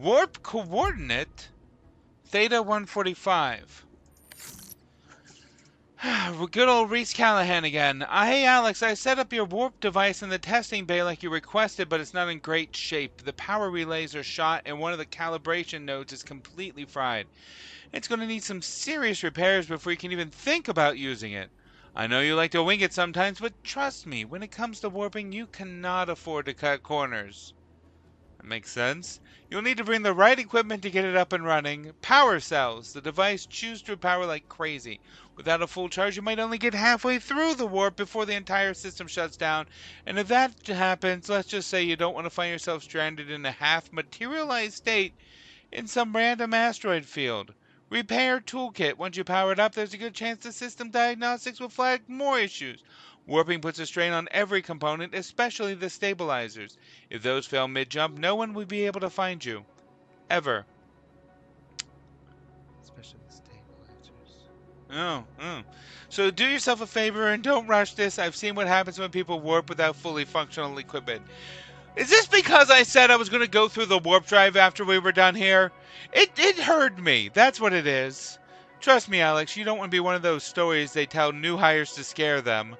Warp coordinate? Theta 145. Good old Reese Callahan again. Hey Alex, I set up your warp device in the testing bay like you requested, but it's not in great shape. The power relays are shot and one of the calibration nodes is completely fried. It's going to need some serious repairs before you can even think about using it. I know you like to wing it sometimes, but trust me, when it comes to warping, you cannot afford to cut corners. That makes sense. You'll need to bring the right equipment to get it up and running. Power cells. The device chews through power like crazy. Without a full charge, you might only get halfway through the warp before the entire system shuts down. And if that happens, let's just say you don't want to find yourself stranded in a half-materialized state in some random asteroid field. Repair toolkit. Once you power it up, there's a good chance the system diagnostics will flag more issues. Warping puts a strain on every component, especially the stabilizers. If those fail mid-jump, no one will be able to find you. Ever. Especially the stabilizers. Oh. So do yourself a favor and don't rush this. I've seen what happens when people warp without fully functional equipment. Is this because I said I was going to go through the warp drive after we were done here? It heard me. That's what it is. Trust me, Alex, you don't want to be one of those stories they tell new hires to scare them.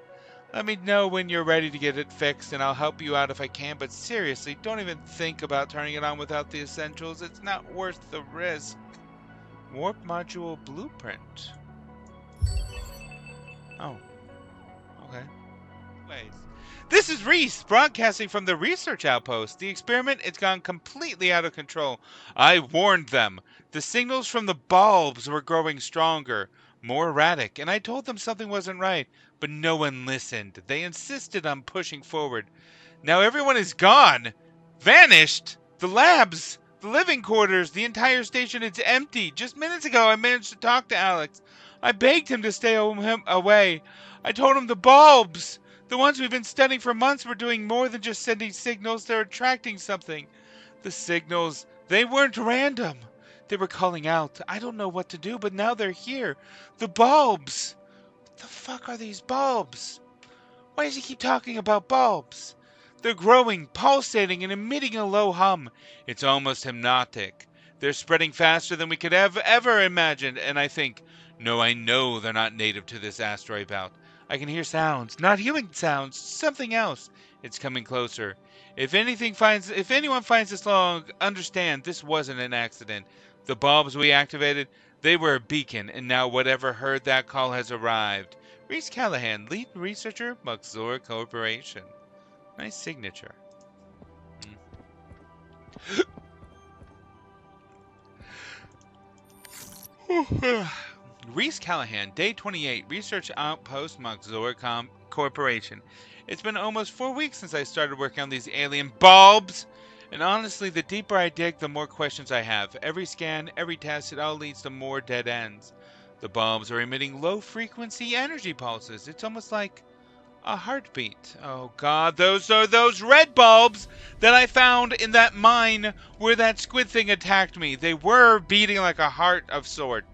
Let me know when you're ready to get it fixed, and I'll help you out if I can, but seriously, don't even think about turning it on without the essentials. It's not worth the risk. Warp module blueprint. Oh. Okay. Anyways. This is Reese, broadcasting from the research outpost. The experiment has gone completely out of control. I warned them. The signals from the bulbs were growing stronger, more erratic, and I told them something wasn't right, but no one listened. They insisted on pushing forward. Now everyone is gone. Vanished. The labs, the living quarters, the entire station is empty. Just minutes ago I managed to talk to Alex. I begged him to stay away. I told him the bulbs, the ones we've been studying for months, were doing more than just sending signals. They're attracting something. The signals, they weren't random. They were calling out. I don't know what to do, but now they're here. The bulbs. What the fuck are these bulbs? Why does he keep talking about bulbs? They're growing, pulsating, and emitting a low hum. It's almost hypnotic. They're spreading faster than we could have ever imagined, and I think, no, I know they're not native to this asteroid belt. I can hear sounds, not human sounds, something else. It's coming closer. If anyone finds this log, understand this wasn't an accident. The bulbs we activated, they were a beacon, and now whatever heard that call has arrived. Reese Callahan, lead researcher, Maxor Corporation. Nice signature. Reese Callahan, Day 28, Research Outpost, Maxor Corporation. It's been almost 4 weeks since I started working on these alien bulbs. And honestly, the deeper I dig, the more questions I have. Every scan, every test, it all leads to more dead ends. The bulbs are emitting low-frequency energy pulses. It's almost like a heartbeat. Oh God, those are those red bulbs that I found in that mine where that squid thing attacked me. They were beating like a heart of sort.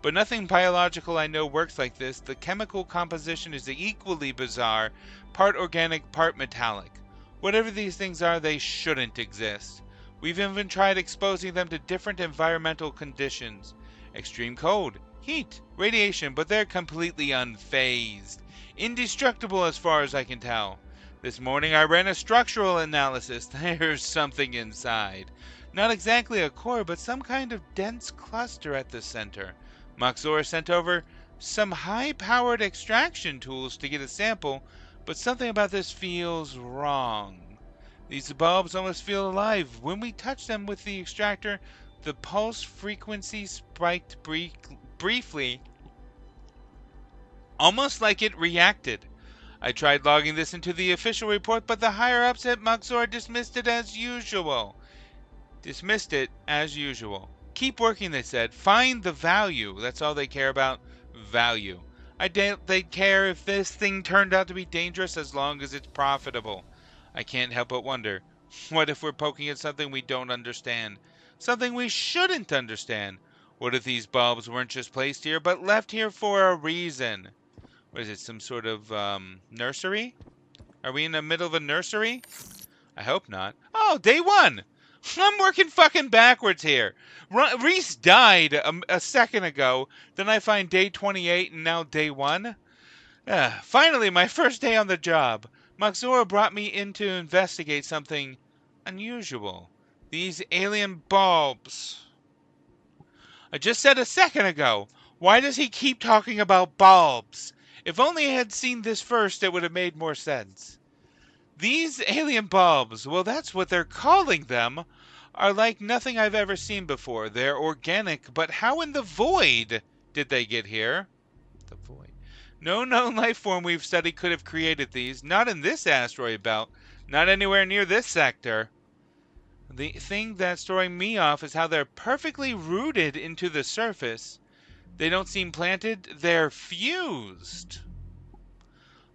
But nothing biological I know works like this. The chemical composition is equally bizarre, part organic, part metallic. Whatever these things are, they shouldn't exist. We've even tried exposing them to different environmental conditions. Extreme cold, heat, radiation, but they're completely unfazed. Indestructible as far as I can tell. This morning I ran a structural analysis. There's something inside. Not exactly a core, but some kind of dense cluster at the center. Maxor sent over some high-powered extraction tools to get a sample, but something about this feels wrong. These bulbs almost feel alive. When we touch them with the extractor, the pulse frequency spiked briefly, almost like it reacted. I tried logging this into the official report, but the higher-ups at Maxor dismissed it as usual. Keep working, they said. Find the value. That's all they care about. Value. I doubt they'd care if this thing turned out to be dangerous as long as it's profitable. I can't help but wonder, what if we're poking at something we don't understand? Something we shouldn't understand? What if these bulbs weren't just placed here, but left here for a reason? What is it, some sort of, nursery? Are we in the middle of a nursery? I hope not. Oh, day 1! I'm working fucking backwards here. Reese died a second ago. Then I find day 28 and now day 1. Finally, my first day on the job. Maxora brought me in to investigate something unusual. These alien bulbs. I just said a second ago. Why does he keep talking about bulbs? If only I had seen this first, it would have made more sense. These alien bulbs, well, that's what they're calling them, are like nothing I've ever seen before. They're organic, but how in the void did they get here? The void. No known life form we've studied could have created these. Not in this asteroid belt. Not anywhere near this sector. The thing that's throwing me off is how they're perfectly rooted into the surface. They don't seem planted, they're fused.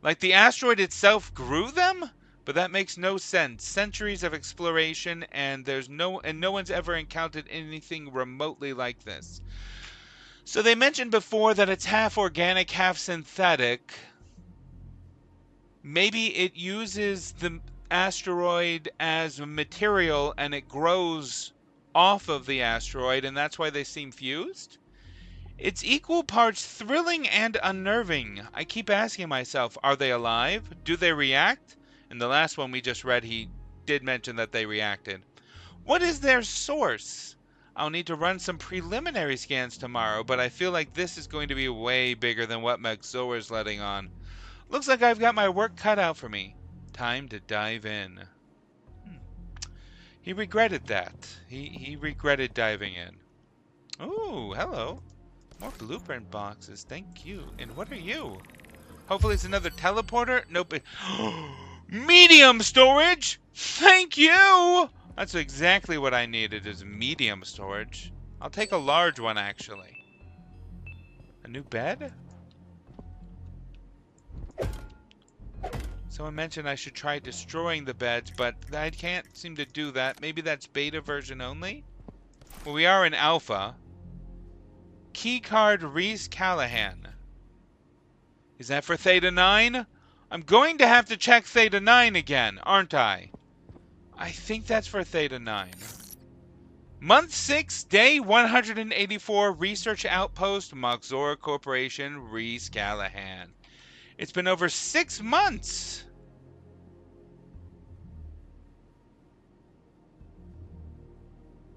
Like the asteroid itself grew them? But that makes no sense. Centuries of exploration and no one's ever encountered anything remotely like this. So they mentioned before that it's half organic, half synthetic. Maybe it uses the asteroid as material and it grows off of the asteroid, and that's why they seem fused? It's equal parts thrilling and unnerving. I keep asking myself, are they alive? Do they react? In the last one we just read, he did mention that they reacted. What is their source? I'll need to run some preliminary scans tomorrow, but I feel like this is going to be way bigger than what Maxora's letting on. Looks like I've got my work cut out for me. Time to dive in. He regretted that. He regretted diving in. Ooh, hello. More blueprint boxes. Thank you. And what are you? Hopefully it's another teleporter. Nope. Medium storage. Thank you. That's exactly what I needed, is medium storage. I'll take a large one, actually. A new bed? Someone mentioned I should try destroying the beds, but I can't seem to do that. Maybe that's beta version only? Well, we are in alpha. Keycard Reese Callahan. Is that for Theta 9? I'm going to have to check Theta 9 again, aren't I? I think that's for Theta 9. Month 6, day 184, Research Outpost, Maxora Corporation, Reese Callahan. It's been over 6 months.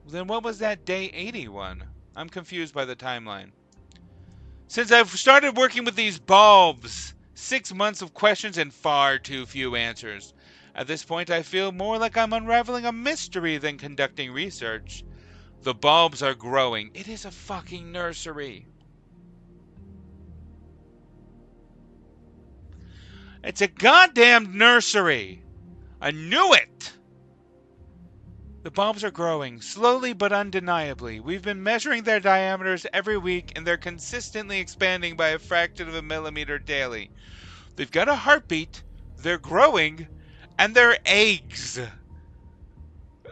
Then what was that day 81? I'm confused by the timeline. Since I've started working with these bulbs, 6 months of questions and far too few answers. At this point, I feel more like I'm unraveling a mystery than conducting research. The bulbs are growing. It is a fucking nursery. It's a goddamn nursery. I knew it. The bulbs are growing, slowly but undeniably. We've been measuring their diameters every week, and they're consistently expanding by a fraction of a millimeter daily. They've got a heartbeat, they're growing, and they're eggs.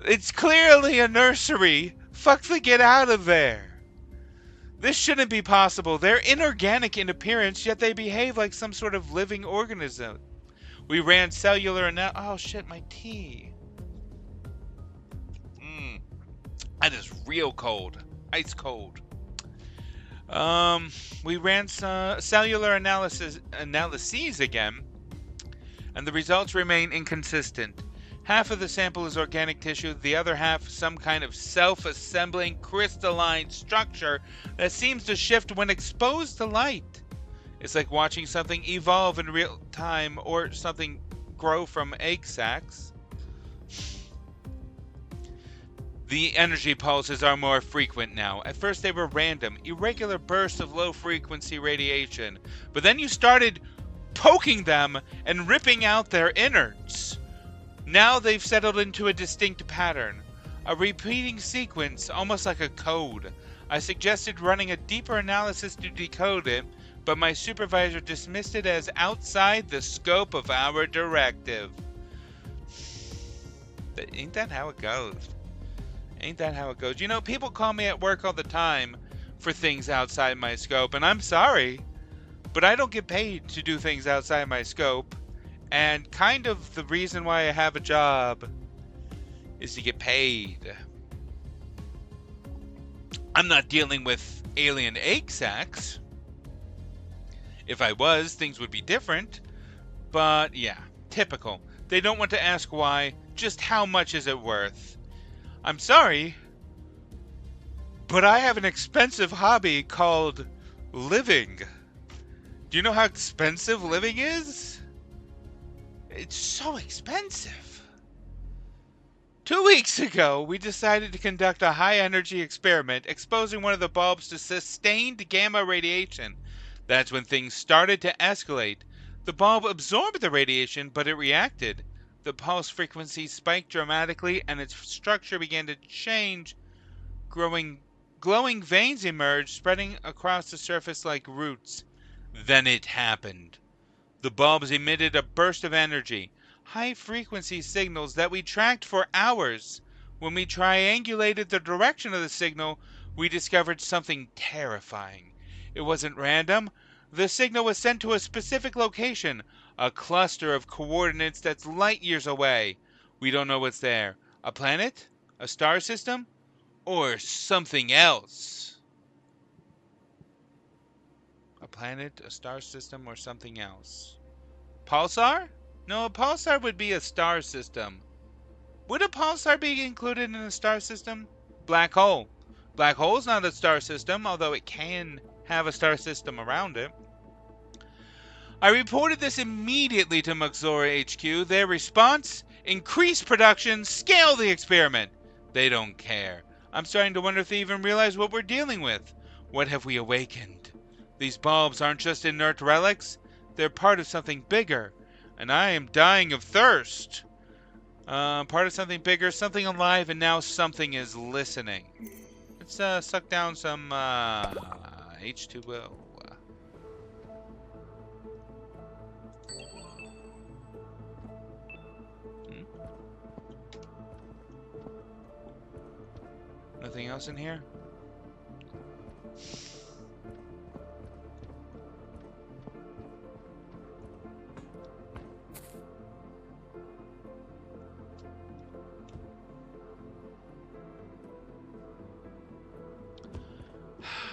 It's clearly a nursery. Fuck the get out of there. This shouldn't be possible. They're inorganic in appearance, yet they behave like some sort of living organism. We ran cellular oh shit, my tea. That is real cold. Ice cold. We ran cellular analyses again, and the results remain inconsistent. Half of the sample is organic tissue, the other half some kind of self-assembling crystalline structure that seems to shift when exposed to light. It's like watching something evolve in real time or something grow from egg sacs. The energy pulses are more frequent now. At first they were random, irregular bursts of low-frequency radiation, but then you started poking them and ripping out their innards. Now they've settled into a distinct pattern, a repeating sequence, almost like a code. I suggested running a deeper analysis to decode it, but my supervisor dismissed it as outside the scope of our directive. Ain't that how it goes? Ain't that how it goes? You know, people call me at work all the time for things outside my scope, and I'm sorry, but I don't get paid to do things outside my scope. And kind of the reason why I have a job is to get paid. I'm not dealing with alien egg sacs. If I was, things would be different. But yeah, typical. They don't want to ask why, just how much is it worth. I'm sorry, but I have an expensive hobby called living. Do you know how expensive living is? It's so expensive. 2 weeks ago, we decided to conduct a high-energy experiment exposing one of the bulbs to sustained gamma radiation. That's when things started to escalate. The bulb absorbed the radiation, but it reacted. The pulse frequency spiked dramatically, and its structure began to change. Glowing veins emerged, spreading across the surface like roots. Then it happened. The bulbs emitted a burst of energy, high-frequency signals that we tracked for hours. When we triangulated the direction of the signal, we discovered something terrifying. It wasn't random. The signal was sent to a specific location, a cluster of coordinates that's light years away. We don't know what's there. A planet? A star system? Or something else? A planet, a star system, or something else? Pulsar? No, a pulsar would be a star system. Would a pulsar be included in a star system? Black hole. Black hole's not a star system, although it can have a star system around it. I reported this immediately to Muxora HQ. Their response? Increase production, scale the experiment. They don't care. I'm starting to wonder if they even realize what we're dealing with. What have we awakened? These bulbs aren't just inert relics. They're part of something bigger, and I am dying of thirst. Part of something bigger, something alive, and now something is listening. Let's suck down some H2O. Nothing else in here?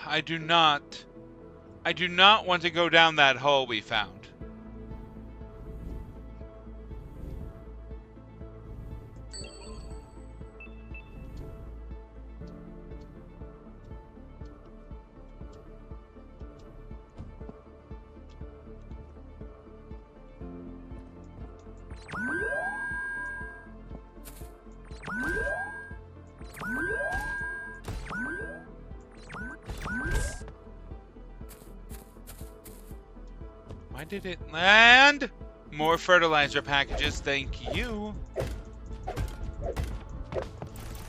I do not want to go down that hole we found. Why did it land? More fertilizer packages, thank you.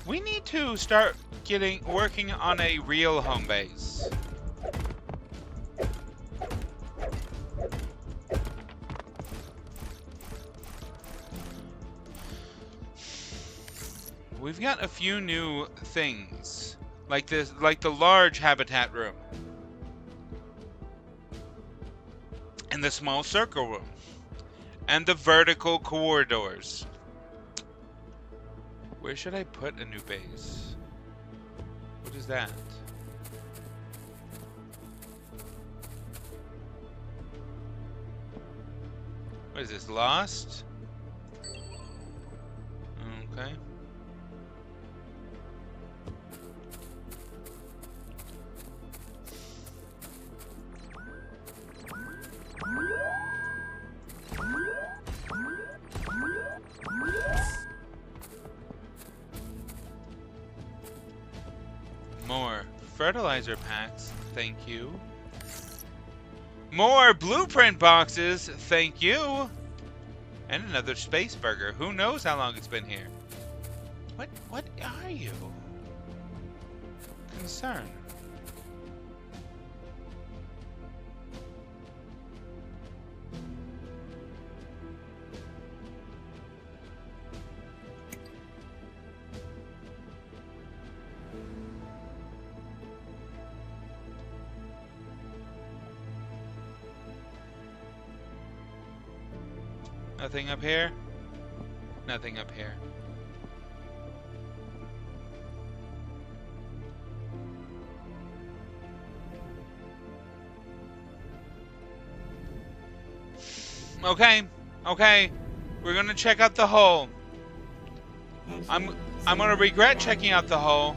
We need to start working on a real home base. We've got a few new things, like the large habitat room. And the small circle room. And the vertical corridors. Where should I put a new base? What is that? What is this, Lost? Okay. More fertilizer packs, thank you. More blueprint boxes, thank you. And another space burger. Who knows how long it's been here? What are you? Concern. Nothing up here? Nothing up here. Okay, okay. We're gonna check out the hole. I'm gonna regret checking out the hole.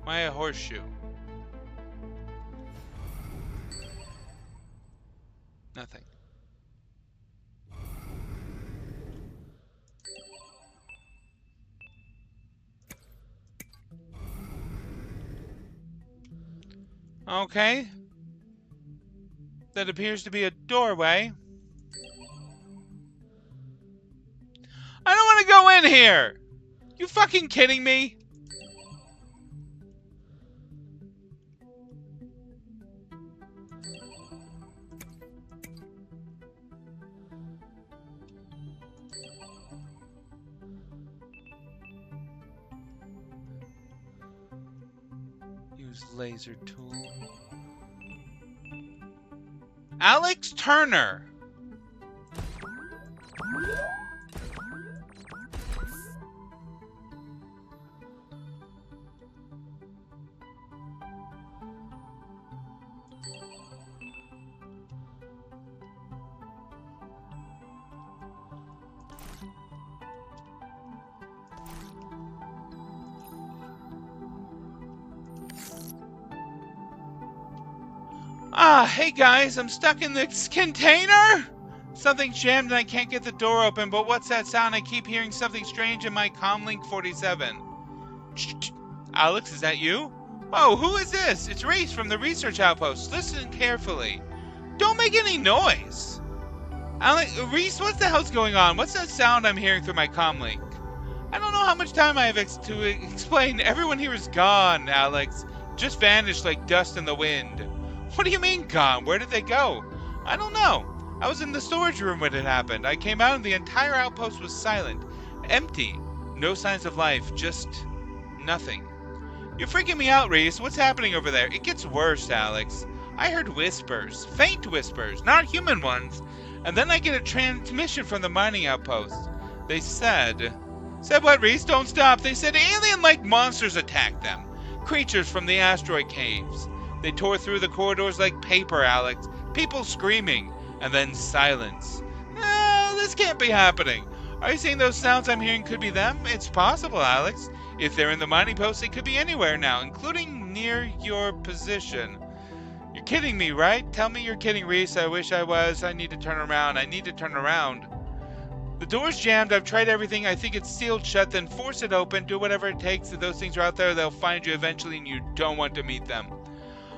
Why a horseshoe? Nothing. Okay. That appears to be a doorway. I don't want to go in here! You fucking kidding me? Use laser tool. Alex Turner. Hey guys, I'm stuck in this container? Something's jammed and I can't get the door open, but what's that sound? I keep hearing something strange in my comlink 47. Alex, is that you? Oh, who is this? It's Reese from the Research Outpost. Listen carefully. Don't make any noise. Reese, what the hell's going on? What's that sound I'm hearing through my comlink? I don't know how much time I have to explain. Everyone here is gone, Alex. Just vanished like dust in the wind. What do you mean gone? Where did they go? I don't know. I was in the storage room when it happened. I came out and the entire outpost was silent. Empty. No signs of life. Just nothing. You're freaking me out, Reese. What's happening over there? It gets worse, Alex. I heard whispers. Faint whispers. Not human ones. And then I get a transmission from the mining outpost. They said... Said what, Reese? Don't stop. They said alien-like monsters attacked them. Creatures from the asteroid caves. They tore through the corridors like paper, Alex. People screaming. And then silence. This can't be happening. Are you saying those sounds I'm hearing could be them? It's possible, Alex. If they're in the mining post, they could be anywhere now, including near your position. You're kidding me, right? Tell me you're kidding, Reese. I wish I was. I need to turn around. I need to turn around. The door's jammed. I've tried everything. I think it's sealed shut. Then force it open. Do whatever it takes. If those things are out there, they'll find you eventually, and you don't want to meet them.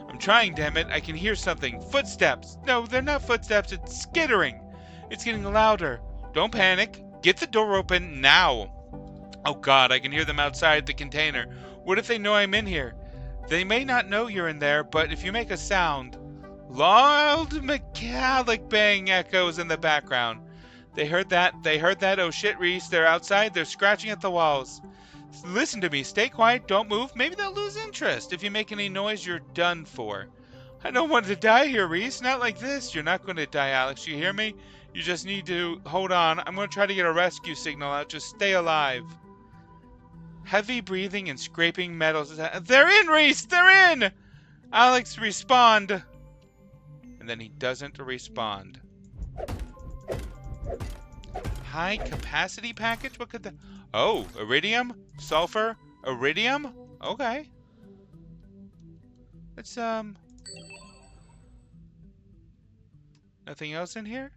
I'm trying, damn it. I can hear something. Footsteps. No, they're not footsteps. It's skittering. It's getting louder. Don't panic. Get the door open now. Oh God, I can hear them outside the container. What if they know I'm in here? They may not know you're in there, but if you make a sound... Loud metallic bang echoes in the background. They heard that. Oh shit, Reese. They're outside. They're scratching at the walls. Listen to me. Stay quiet. Don't move. Maybe they'll lose interest. If you make any noise, you're done for. I don't want to die here, Reese. Not like this. You're not going to die, Alex. You hear me? You just need to hold on. I'm going to try to get a rescue signal out. Just stay alive. Heavy breathing and scraping metals. They're in, Reese! They're in! Alex, respond. And then he doesn't respond. High capacity package? What could that... Oh, iridium? Sulfur? Iridium? Okay. Let's, Nothing else in here?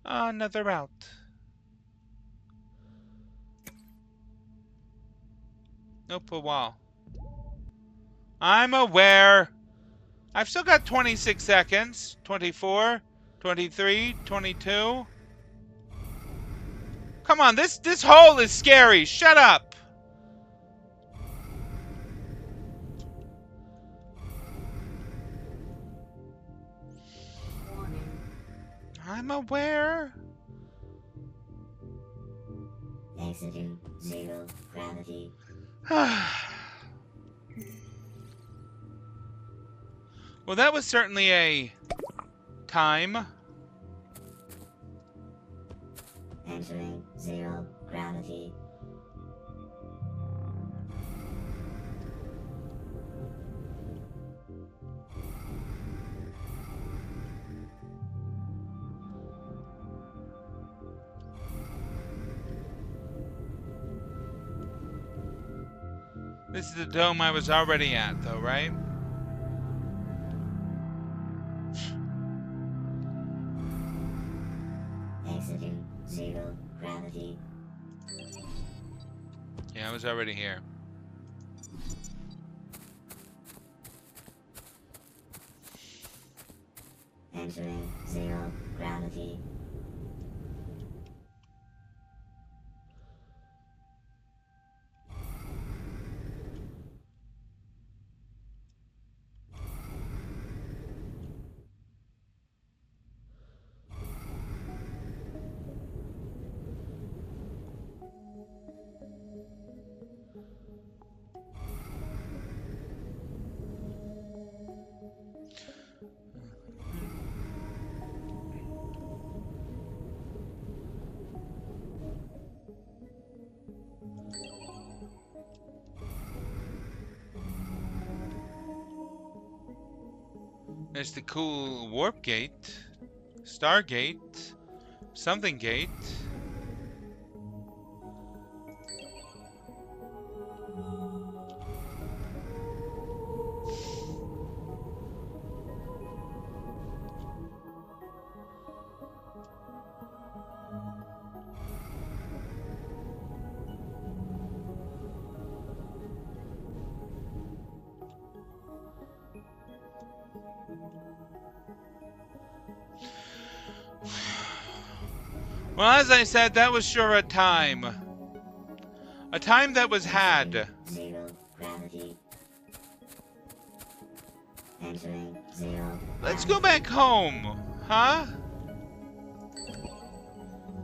Another route. Nope, a wall. I'm aware. I've still got 26 seconds. 24, 23, 22. Come on, this hole is scary. Shut up. I'm aware. Exit 0 gravity. Well, that was certainly a time. Entering 0 gravity. This is the dome I was already at, though, right? Exiting 0 gravity. Yeah, I was already here. Entering 0 gravity. There's the cool warp gate, Stargate, something gate. Well, as I said, that was sure a time. A time that was had. 0 gravity. Entering 0. Let's go back home, huh?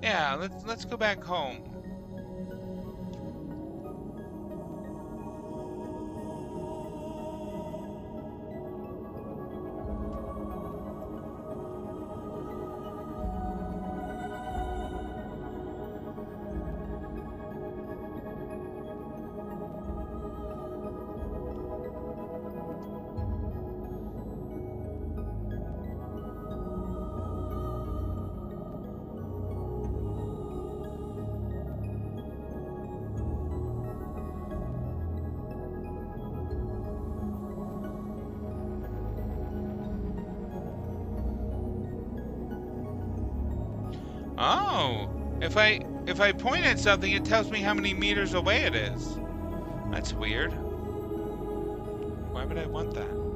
Yeah, let's go back home. Oh, if I point at something, it tells me how many meters away it is. That's weird. Why would I want that?